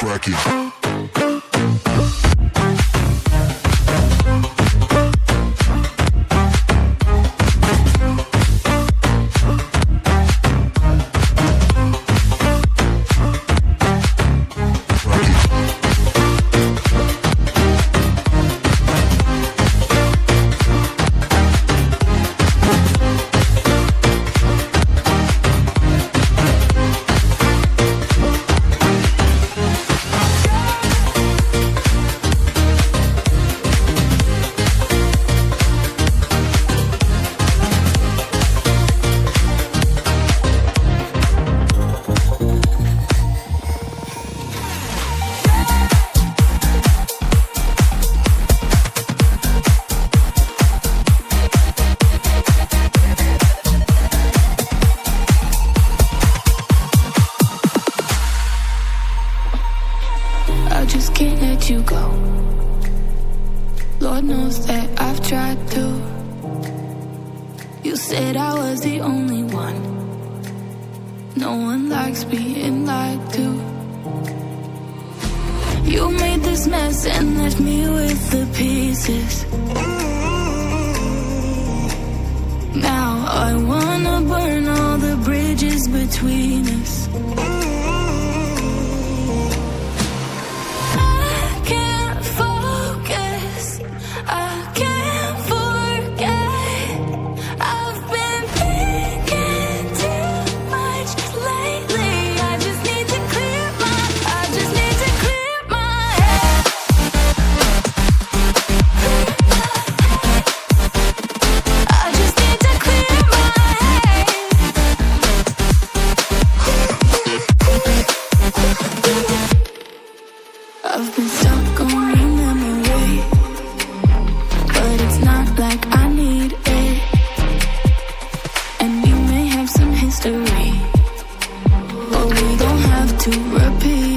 cracking. Just can't let you go. Lord knows that I've tried to. You said I was the only one. No one likes being lied to. You made this mess and left me with the pieces. Now I wanna burn all the bridges between us. I've been stuck on your memory, but it's not like I need it. And we may have some history, but we don't have to repeat.